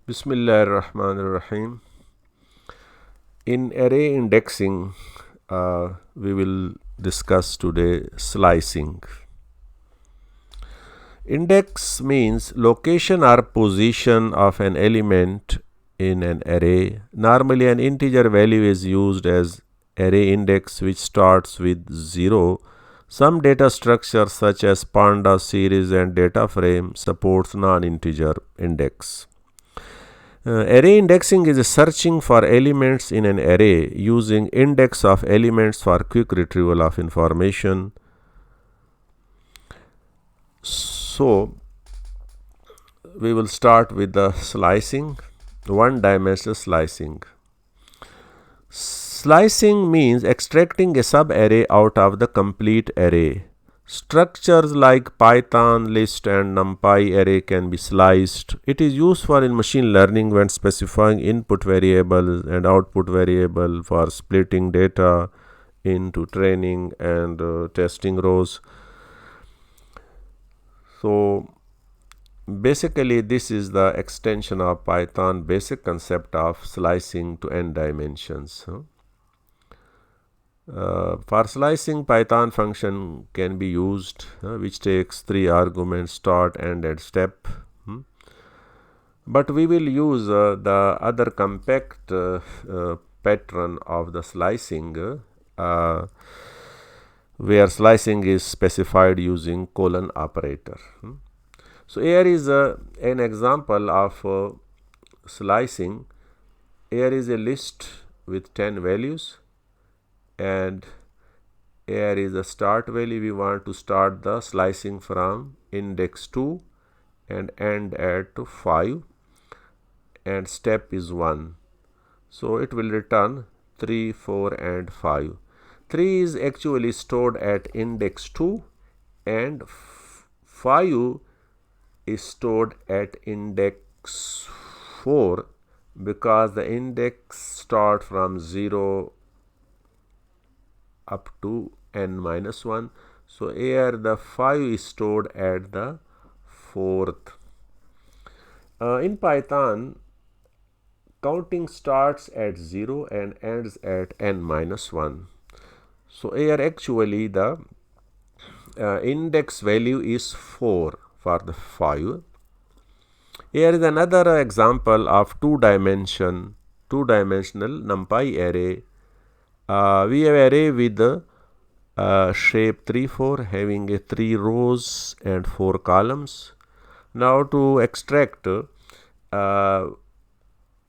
Bismillahirrahmanirrahim. In array indexing, we will discuss today slicing. Index means location or position of an element in an array. Normally, an integer value is used as array index, which starts with 0. Some data structures, such as Panda series and data frame, supports non-integer index. Array indexing is searching for elements in an array using index of elements for quick retrieval of information. So, we will start with the slicing, one-dimensional slicing. Slicing means extracting a sub-array out of the complete array. Structures like Python, list and NumPy array can be sliced. It is used for in machine learning when specifying input variable and output variable for splitting data into training and testing rows. So basically this is the extension of Python basic concept of slicing to n dimensions. For slicing, Python function can be used, which takes 3 arguments: start, end and step. But we will use the other compact pattern of the slicing, where slicing is specified using colon operator. So here is an example of slicing. Here is a list with 10 values, and here is the start value. We want to start the slicing from index 2 and end at 5, and step is 1. So it will return 3, 4 and 5. 3 is actually stored at index 2 and 5 is stored at index 4 because the index start from 0 up to n minus 1. So here the 5 is stored at the 4th. In Python, counting starts at 0 and ends at n minus 1. So here actually the index value is 4 for the 5. Here is another example of two-dimensional NumPy array. We have array with shape 3, 4 having a 3 rows and 4 columns. Now to extract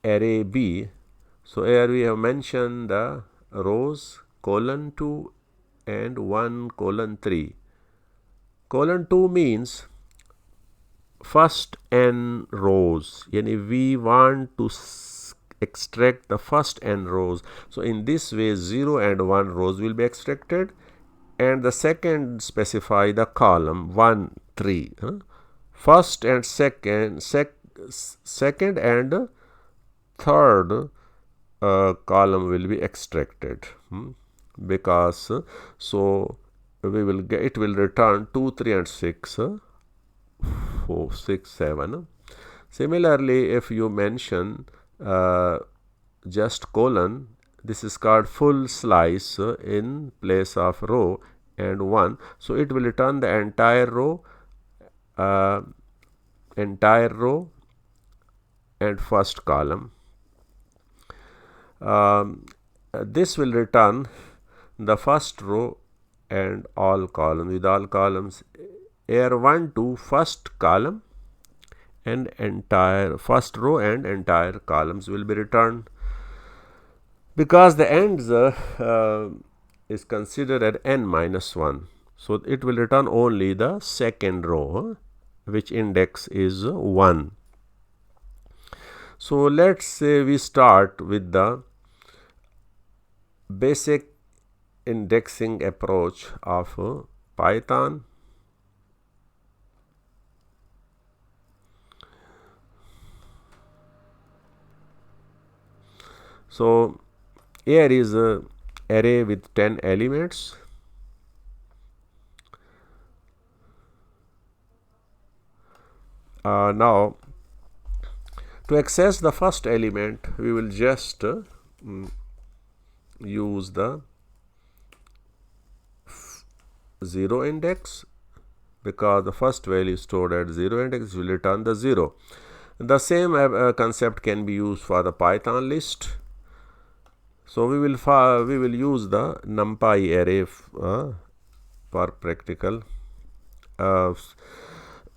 array B, so here we have mentioned the rows colon 2 and 1 colon 3. Colon 2 means first n rows, yani we want to extract the first n rows. So in this way 0 and 1 rows will be extracted, and the second specify the column 1, 3. First and second and third column will be extracted, because so we will get, it will return 2, 3 and 6, 4, 6, 7. Similarly, if you mention just colon, this is called full slice in place of row and 1. So it will return the entire row and first column. This will return the first row and all columns, with all columns. Here 1 to first column and entire first row and entire columns will be returned. Because the ends is considered at n minus 1, so it will return only the second row, which index is 1. So let's say we start with the basic indexing approach of Python. So here is a array with 10 elements. Now To access the first element, we will just use the 0 index, because the first value stored at 0 index will return the 0. The same concept can be used for the Python list. So we will use the NumPy array for practical.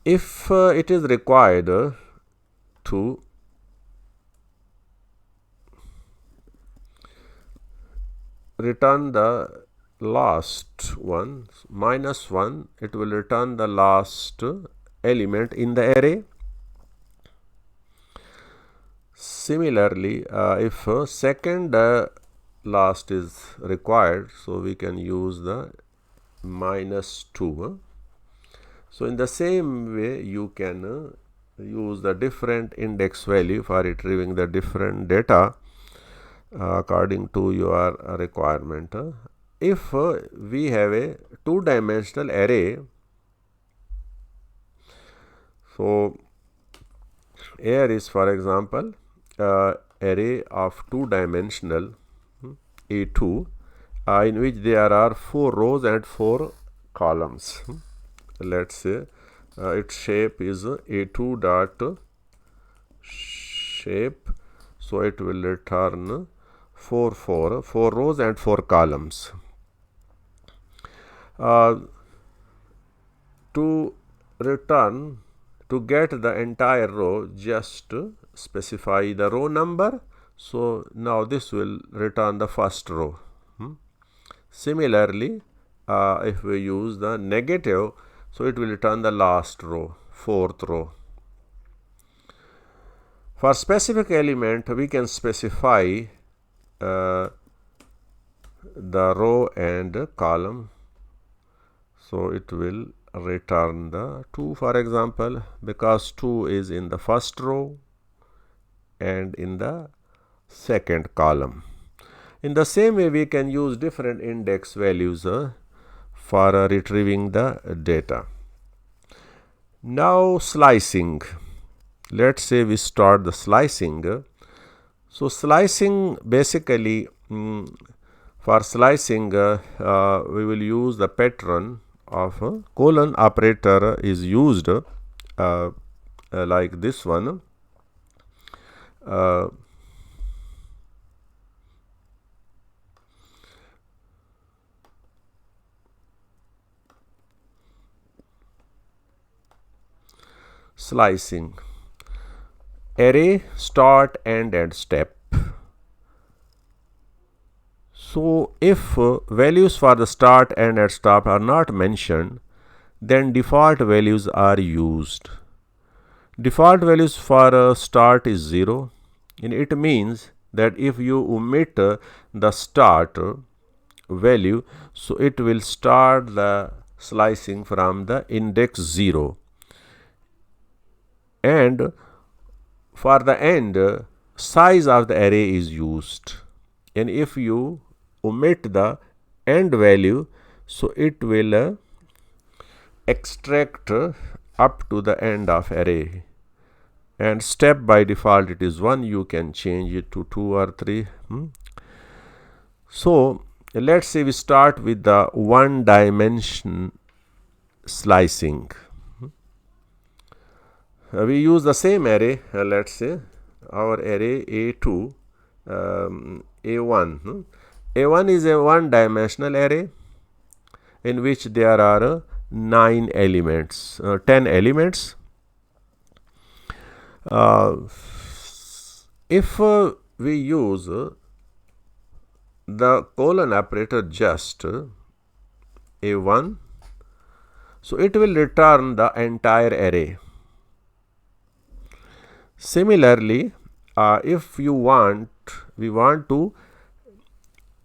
If it is required to return the last one, -1, it will return the last element in the array. Similarly, if second last is required, so we can use the -2. So in the same way, you can use the different index value for retrieving the different data according to your requirement. If we have a two-dimensional array, so here is, for example, array of two-dimensional A2 in which there are 4 rows and 4 columns. Let's say its shape is A2 dot shape, so it will return 4 rows and 4 columns. To get the entire row, just specify the row number. So now this will return the first row. Similarly, if we use the negative, so it will return the last row, 4th row. For specific element, we can specify the row and column. So it will return the 2, for example, because 2 is in the first row and in the second column. In the same way, we can use different index values for retrieving the data. Now slicing. Let's say we start the slicing. So slicing, basically for slicing we will use the pattern of colon operator is used like this one. Slicing, array, start, and end step. So if values for the start and end step are not mentioned, then default values are used. Default values for start is 0, and it means that if you omit the start value, so it will start the slicing from the index 0. And for the end, size of the array is used, and if you omit the end value, so it will extract up to the end of array, and step by default it is 1. You can change it to 2 or 3. So let's say we start with the one dimension slicing. We use the same array. Let's say our array A2, A1. A1 is a one-dimensional array in which there are 9 elements, 10 elements. If we use the colon operator just A1, so it will return the entire array. Similarly, if we want to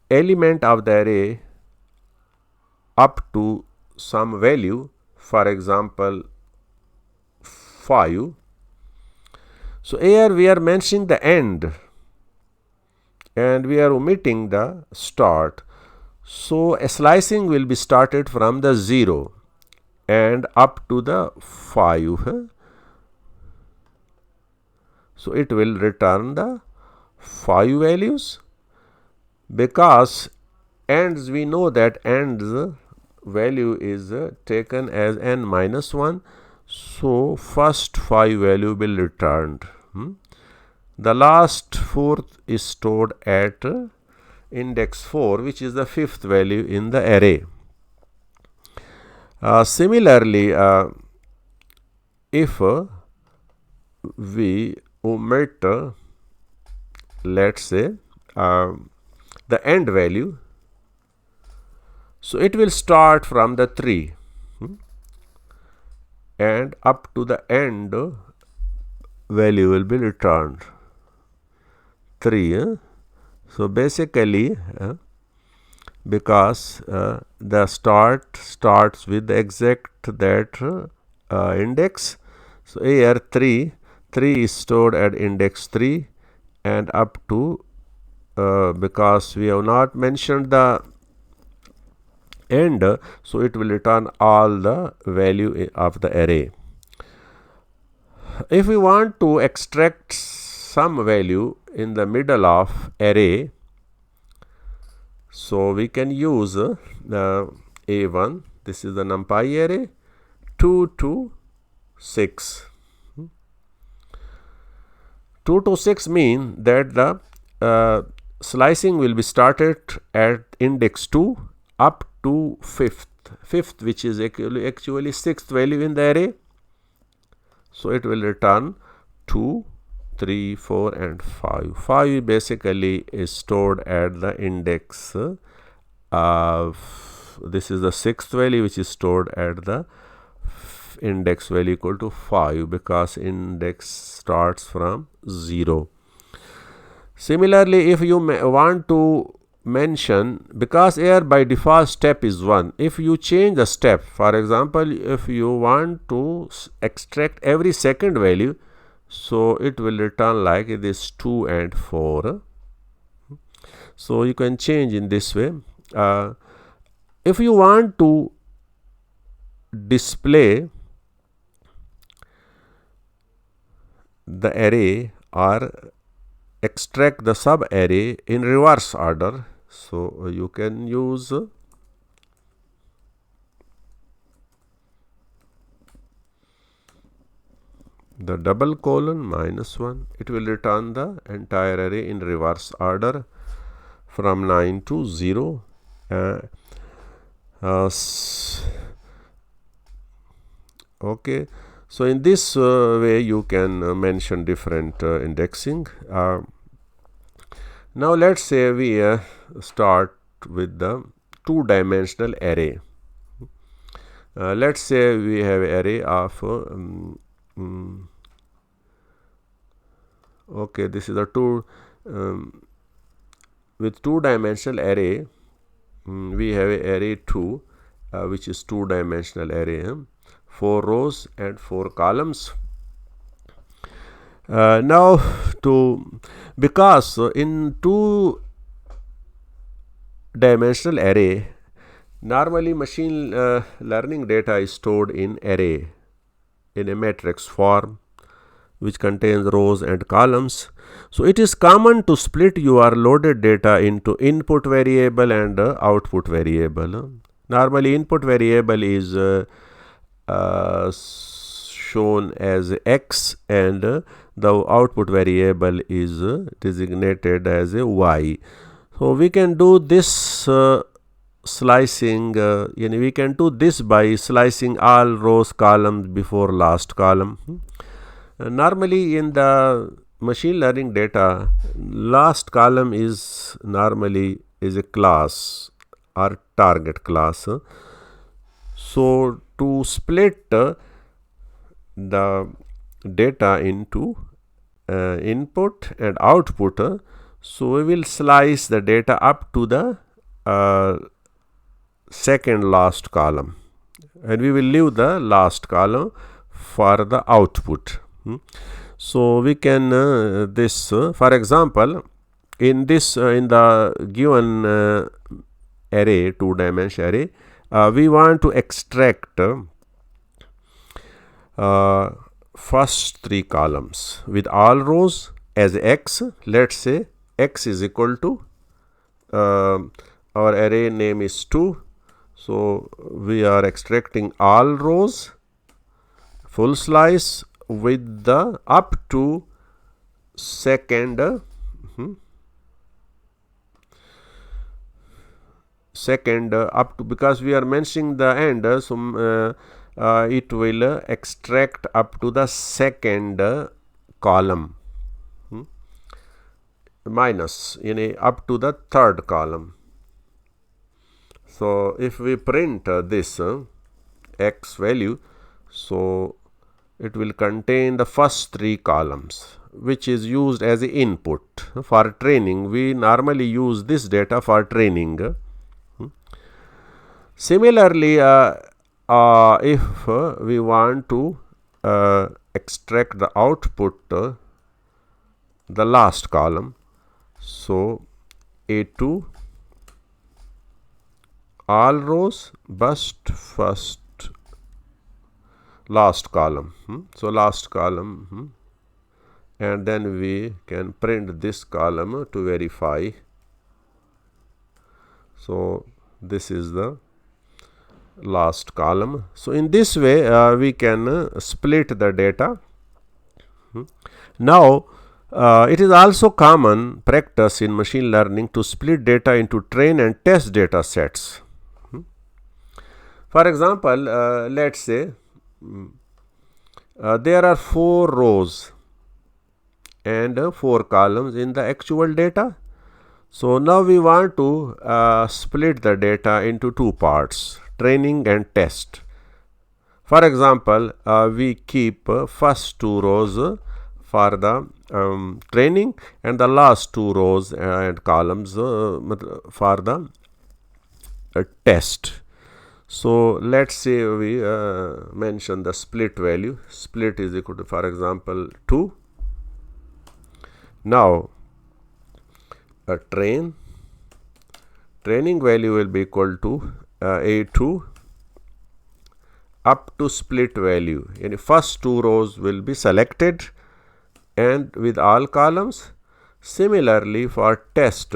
element of the array up to some value, for example 5, so here we are mentioning the end and we are omitting the start. So a slicing will be started from the 0 and up to the 5. So it will return the 5 values, because ends, we know that ends value is taken as n minus 1. So first 5 value will returned. The last fourth is stored at index 4, which is the fifth value in the array. Similarly, if we omit, let's say, the end value, so it will start from the 3 and up to the end value will be returned 3. So basically, because the starts with the exact that index, so here 3 is stored at index 3 and up to, because we have not mentioned the end, so it will return all the value of the array. If we want to extract some value in the middle of array, so we can use the A1, this is the NumPy array, 2 to 6. 2 to 6 mean that the slicing will be started at index 2 up to 5th, which is actually 6th value in the array. So it will return 2, 3, 4 and 5. 5 basically is stored at the index of, this is the 6th value, which is stored at the index value equal to 5, because index starts from 0. Similarly, if you want to mention, because here by default step is 1, if you change the step, for example, if you want to extract every second value, so it will return like this 2 and 4. So you can change in this way. If you want to display the array or extract the sub array in reverse order, so you can use the double colon minus 1. It will return the entire array in reverse order from 9 to 0. Okay, so in this way you can mention different indexing. Now let's say we start with the two-dimensional array. Let's say we have array of okay, this is a with two-dimensional array. We have a array 2, which is two-dimensional array, 4 rows and 4 columns. Now because in two-dimensional array, normally machine learning data is stored in array in a matrix form, which contains rows and columns. So it is common to split your loaded data into input variable and output variable. Normally input variable is shown as x, and the output variable is designated as a y. So we can do this slicing, we can do this by slicing all rows columns before last column. Normally in the machine learning data, last column is normally is a class or target class. So to split the data into input and output, so we will slice the data up to the second last column, and we will leave the last column for the output. So we can for example, in this in the given array, two-dimensional array, we want to extract first three columns with all rows as x. Let's say x is equal to our array name is 2. So we are extracting all rows full slice with the up to second up to, because we are mentioning the end, so it will extract up to the second column minus up to the third column. So if we print this x value, so it will contain the first three columns, which is used as the input for training. We normally use this data for training. Similarly, if we want to extract the output, the last column, so A2 all rows bust first last column. So last column, and then we can print this column to verify. So this is the last column. So in this way we can split the data. Now it is also common practice in machine learning to split data into train and test data sets. For example, let's say there are 4 rows and 4 columns in the actual data. So now we want to split the data into 2 parts, training and test. For example, we keep first 2 rows for the training and the last 2 rows and columns for the test. So let's say we mention the split value. Split is equal to, for example, 2. Now training value will be equal to A2 up to split value. In first 2 rows will be selected and with all columns. Similarly for test,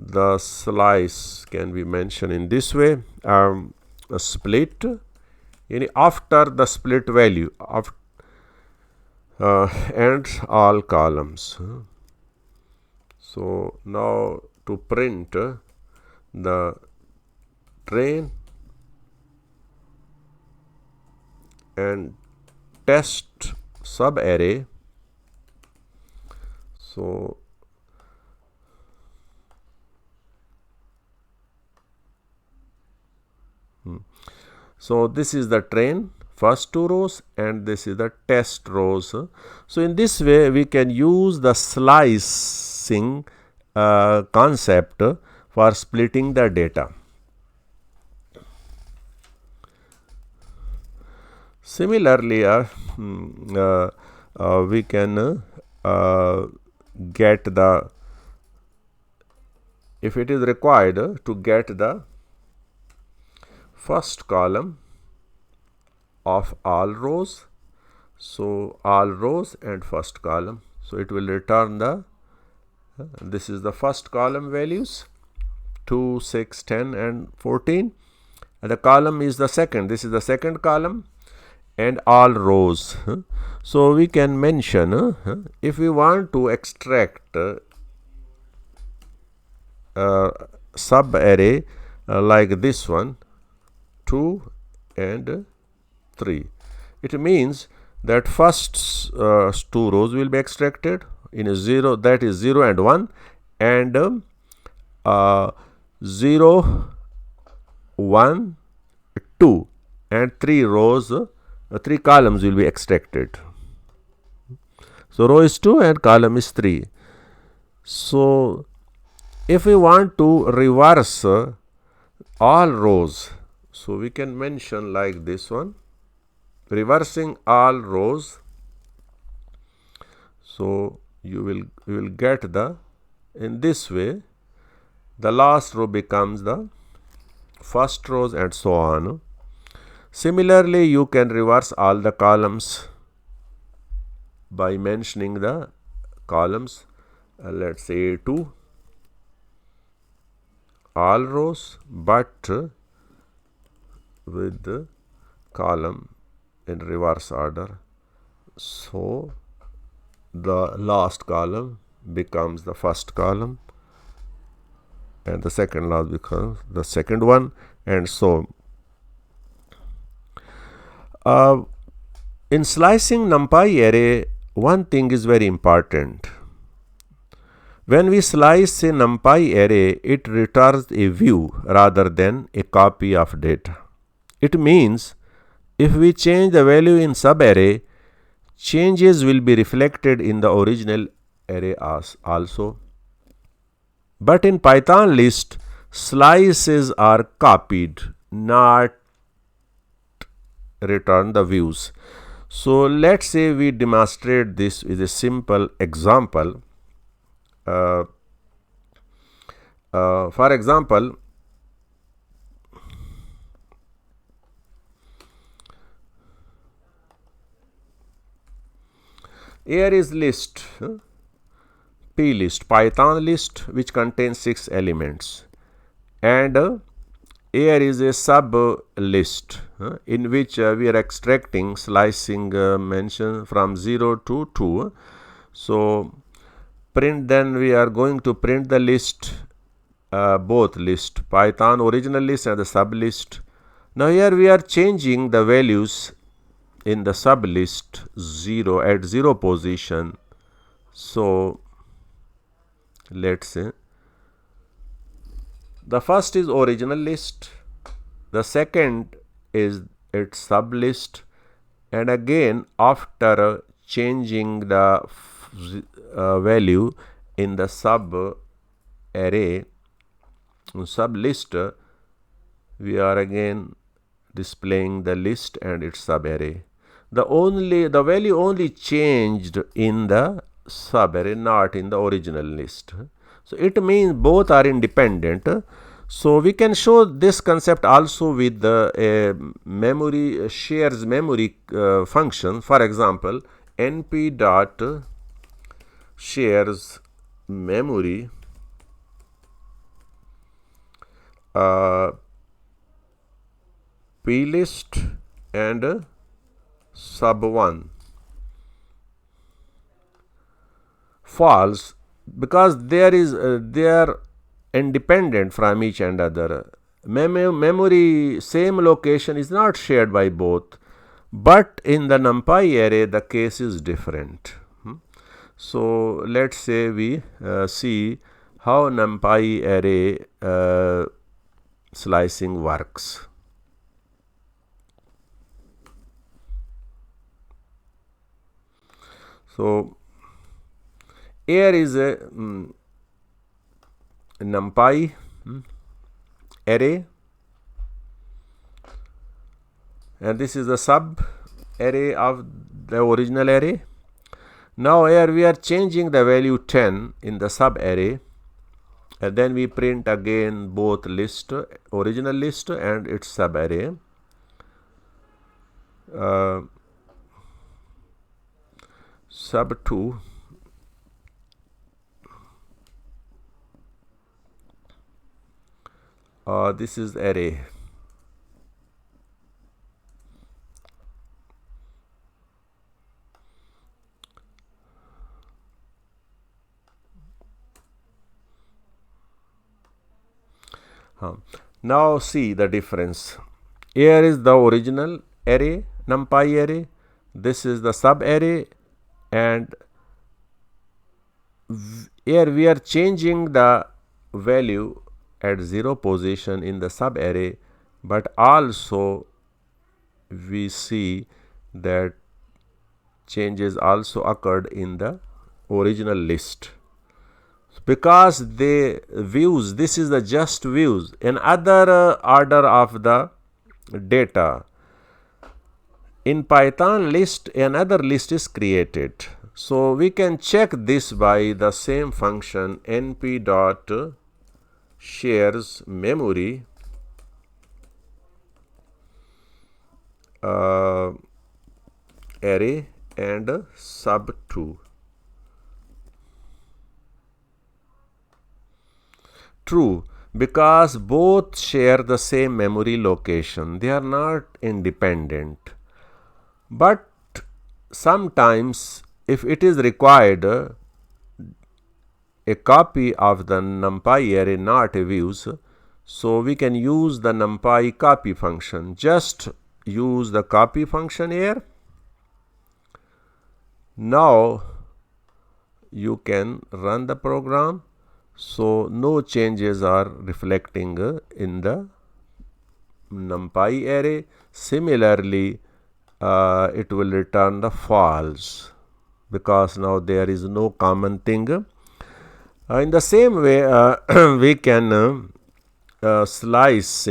the slice can be mentioned in this way, a split after the split value of and all columns. So now to print the train and test sub array, so so this is the train first 2 rows and this is the test rows. So in this way we can use the slicing concept for splitting the data. Similarly, we can get the, if it is required to get the first column of all rows, so all rows and first column, so it will return the this is the first column values 2, 6, 10 and 14, and the column is the second, this is the second column and all rows. So we can mention if we want to extract sub array like this one, 2 and 3, it means that first 2 rows will be extracted in a 0, that is 0 and 1, and 0, 1, 2 and 3 rows, 3 columns will be extracted. So row is 2 and column is 3. So if we want to reverse all rows, so we can mention like this one, reversing all rows. So you will get the, in this way the last row becomes the first rows and so on. Similarly, you can reverse all the columns by mentioning the columns. Let's say A2, all rows, but with the column in reverse order. So the last column becomes the first column, and the second last becomes the second one, and so in slicing NumPy array, one thing is very important. When we slice a NumPy array, it returns a view rather than a copy of data. It means if we change the value in subarray, changes will be reflected in the original array also. But in Python list, slices are copied, not return the views. So let's say we demonstrate this with a simple example. For example, here is list, P list, Python list, which contains 6 elements, and here is a sub list in which we are extracting slicing mention from 0 to 2. So print, then we are going to print the list, both list, Python original list and the sub list. Now here we are changing the values in the sub list 0 at 0 position. So let's say the first is original list, the second is its sub list, and again after changing the value in the sub array sub list, we are again displaying the list and its sub array. The value only changed in the sub array, not in the original list. So it means both are independent. So we can show this concept also with the memory shares memory function. For example, np dot shares memory plist and sub1 false, because they are independent from each and other. Memory same location is not shared by both, but in the NumPy array the case is different. So let's say we see how NumPy array slicing works. So here is a NumPy array, and this is the sub array of the original array. Now here we are changing the value 10 in the sub array, and then we print again both list, original list and its sub array. Sub2 this is array. Now see the difference. Here is the original array, NumPy array. This is the sub array, and here we are changing the value at 0 position in the sub array, but also we see that changes also occurred in the original list, because they views, this is the just views, another order of the data. In Python list, another list is created. So we can check this by the same function np dot shares memory array and sub2. True, because both share the same memory location. They are not independent. But sometimes if it is required, a copy of the numpy array not views, so we can use the numpy copy function. Just use the copy function here. Now you can run the program, so no changes are reflecting in the numpy array. Similarly, it will return the false because now there is no common thing. In the same way, we can slice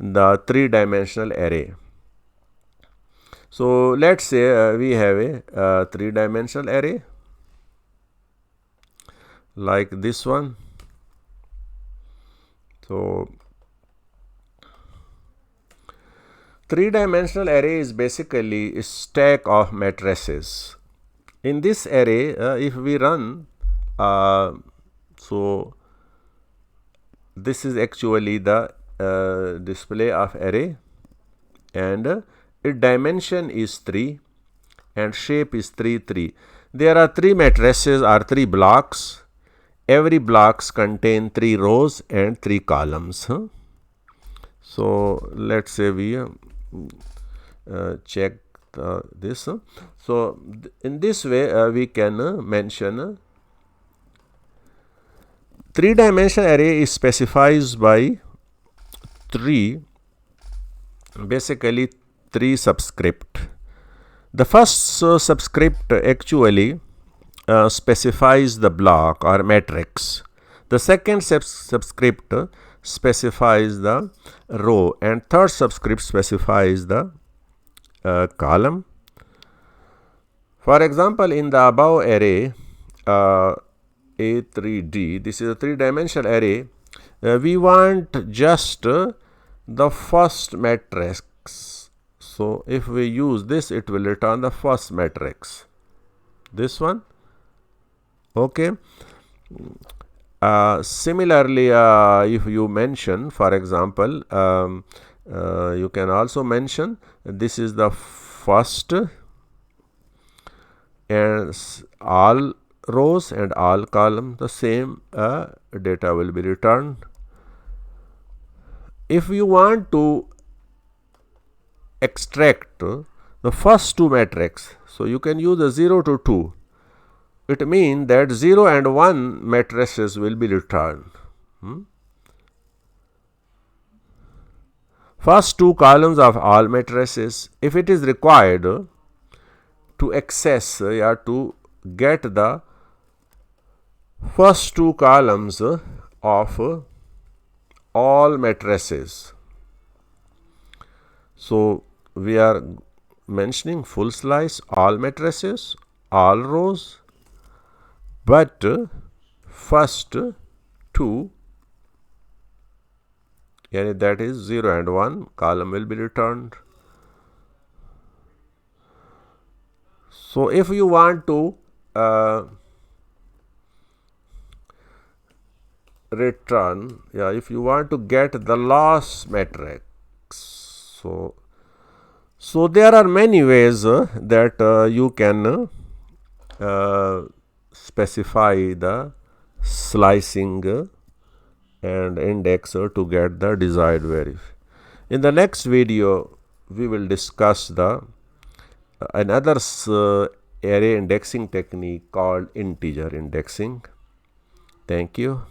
the three-dimensional array. So let's say we have a three-dimensional array like this one. So three-dimensional array is basically a stack of matrices. In this array, if we run, so this is actually the display of array, and its dimension is 3 and shape is 3 3. There are 3 matrices or 3 blocks. Every blocks contain 3 rows and 3 columns. So let's say we check this. So in this way we can mention three-dimensional array is specified by basically 3 subscript. The first subscript actually specifies the block or matrix. The second subscript specifies the row, and third subscript specifies the column. For example, in the above array A3D, this is a three-dimensional array. We want just the first matrix. So if we use this, it will return the first matrix. This one. Okay. Similarly, if you mention, for example, you can also mention this is the first, and all rows and all columns, the same data will be returned. If you want to extract the first 2 matrices, so you can use the 0 to 2. It means that 0 and 1 matrices will be returned. First 2 columns of all matrices, if it is required to access or to get the first 2 columns of all matrices. So we are mentioning full slice, all matrices, all rows, but first 2, that is 0 and 1 column will be returned. So if you want to return, if you want to get the last matrix, so there are many ways that you can specify the slicing and index to get the desired value. In the next video, we will discuss the another array indexing technique called integer indexing. Thank you.